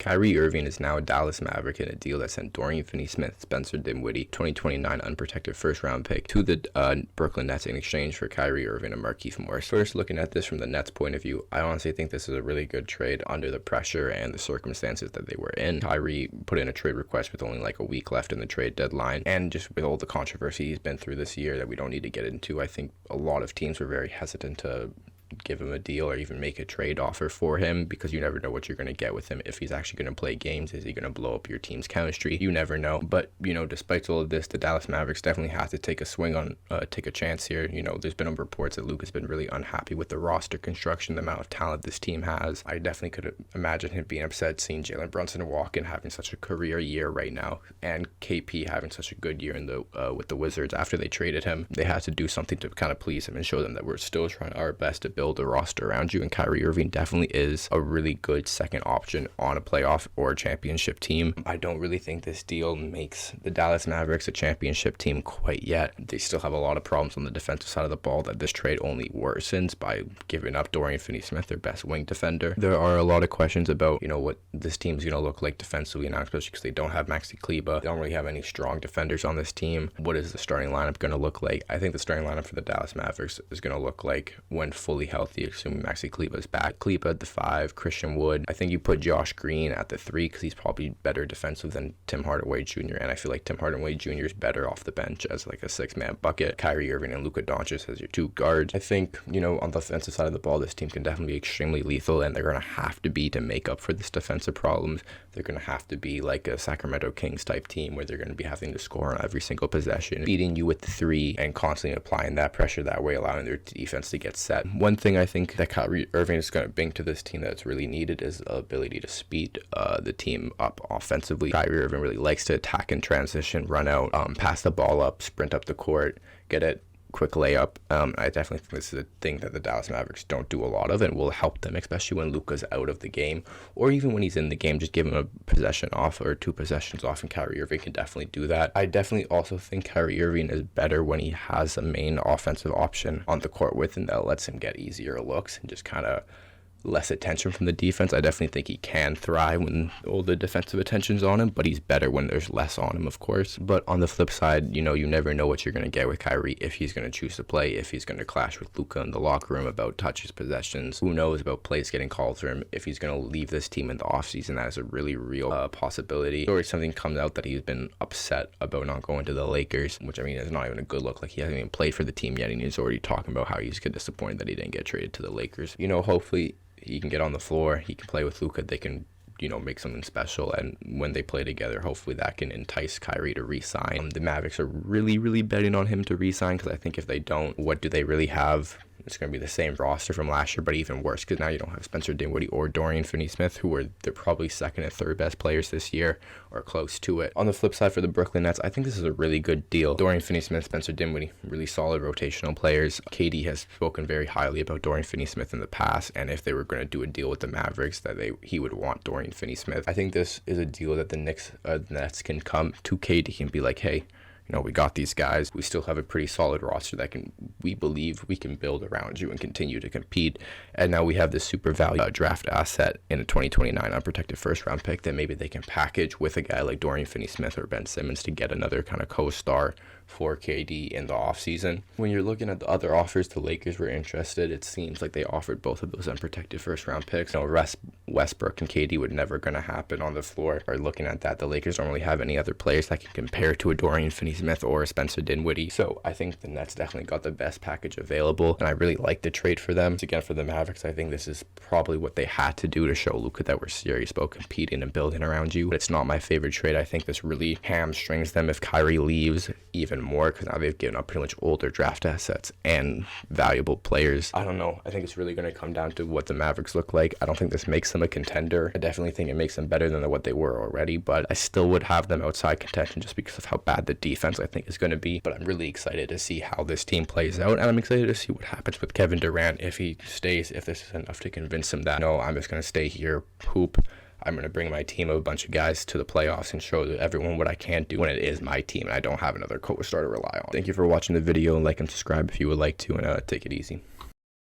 Kyrie Irving is now a Dallas Maverick in a deal that sent Dorian Finney-Smith, Spencer Dinwiddie, 2029 unprotected first-round pick to the Brooklyn Nets in exchange for Kyrie Irving and Markieff Morris. First, looking at this from the Nets' point of view, I honestly think this is a really good trade under the pressure and the circumstances that they were in. Kyrie put in a trade request with only like a week left in the trade deadline, and just with all the controversy he's been through this year that we don't need to get into, I think a lot of teams were very hesitant to give him a deal or even make a trade offer for him, because you never know what you're going to get with him. If he's actually going to play games, is he going to blow up your team's chemistry? You never know. But, despite all of this, the Dallas Mavericks definitely have to take a chance here. There's been reports that Luke has been really unhappy with the roster construction, the amount of talent this team has. I definitely could imagine him being upset seeing Jalen Brunson walk and having such a career year right now, and KP having such a good year with the Wizards after they traded him. They had to do something to kind of please him and show them that we're still trying our best to build a roster around you, and Kyrie Irving definitely is a really good second option on a playoff or a championship team. I don't really think this deal makes the Dallas Mavericks a championship team quite yet. They still have a lot of problems on the defensive side of the ball that this trade only worsens by giving up Dorian Finney-Smith, their best wing defender. There are a lot of questions about, what this team's going to look like defensively now, especially because they don't have Maxi Kleber. They don't really have any strong defenders on this team. What is the starting lineup going to look like? I think the starting lineup for the Dallas Mavericks is going to look like, when fully healthy, assuming Maxi Kleber is back, Kleber at the 5, Christian Wood. I think you put Josh Green at the 3 because he's probably better defensive than Tim Hardaway Jr., and I feel like Tim Hardaway Jr. is better off the bench as like a 6-man bucket. Kyrie Irving and Luka Doncic as your 2 guards. I think, on the offensive side of the ball, this team can definitely be extremely lethal, and they're going to have to be to make up for this defensive problems. They're going to have to be like a Sacramento Kings type team where they're going to be having to score on every single possession, beating you with the 3 and constantly applying that pressure that way, allowing their defense to get set. One thing I think that Kyrie Irving is going to bring to this team that's really needed is the ability to speed the team up offensively. Kyrie Irving really likes to attack and transition, run out, pass the ball up, sprint up the court, get it quick layup. I definitely think this is a thing that the Dallas Mavericks don't do a lot of, and will help them, especially when Luka's out of the game, or even when he's in the game. Just give him a possession off or 2 possessions off, and Kyrie Irving can definitely do that. I definitely also think Kyrie Irving is better when he has a main offensive option on the court with him that lets him get easier looks and just kind of less attention from the defense. I definitely think he can thrive when all the defensive attention's on him, but he's better when there's less on him, of course. But on the flip side, you never know what you're going to get with Kyrie, if he's going to choose to play, if he's going to clash with Luka in the locker room about touches, possessions. Who knows about plays getting called for him, if he's going to leave this team in the offseason. That is a really real possibility. Or if something comes out that he's been upset about not going to the Lakers, which is not even a good look. Like, he hasn't even played for the team yet, and he's already talking about how he's disappointed that he didn't get traded to the Lakers. Hopefully he can get on the floor, he can play with Luka, they can make something special, and when they play together, hopefully that can entice Kyrie to re-sign. The Mavericks are really, really betting on him to re-sign, because I think if they don't, what do they really have? It's going to be the same roster from last year, but even worse, because now you don't have Spencer Dinwiddie or Dorian Finney-Smith, they're probably second and third best players this year, or close to it. On the flip side for the Brooklyn Nets, I think this is a really good deal. Dorian Finney-Smith, Spencer Dinwiddie, really solid rotational players. KD has spoken very highly about Dorian Finney-Smith in the past, and if they were going to do a deal with the Mavericks, that he would want Dorian Finney-Smith. I think this is a deal that the Nets can come to KD and be like, hey, we got these guys. We still have a pretty solid roster that we believe we can build around you and continue to compete. And now we have this super value draft asset in a 2029 unprotected first round pick that maybe they can package with a guy like Dorian Finney-Smith or Ben Simmons to get another kind of co-star for KD in the offseason. When you're looking at the other offers, the Lakers were interested. It seems like they offered both of those unprotected first round picks. Westbrook and KD would never going to happen on the floor. Or looking at that, the Lakers don't really have any other players that can compare to a Dorian Finney-Smith or a Spencer Dinwiddie. So I think the Nets definitely got the best package available, and I really like the trade for them. Again, for the Mavericks, I think this is probably what they had to do to show Luka that we're serious about competing and building around you. But it's not my favorite trade. I think this really hamstrings them if Kyrie leaves even more, because now they've given up pretty much older draft assets and valuable players. I don't know. I think it's really going to come down to what the Mavericks look like. I don't think this makes them a contender. I definitely think it makes them better than what they were already, but I still would have them outside contention just because of how bad the defense I think is going to be. But I'm really excited to see how this team plays out, and I'm excited to see what happens with Kevin Durant, if he stays, if this is enough to convince him that, no, I'm just going to stay here, hoop. I'm going to bring my team of a bunch of guys to the playoffs and show everyone what I can do when it is my team and I don't have another co-star to rely on. Thank you for watching the video, and like and subscribe if you would like to, and take it easy.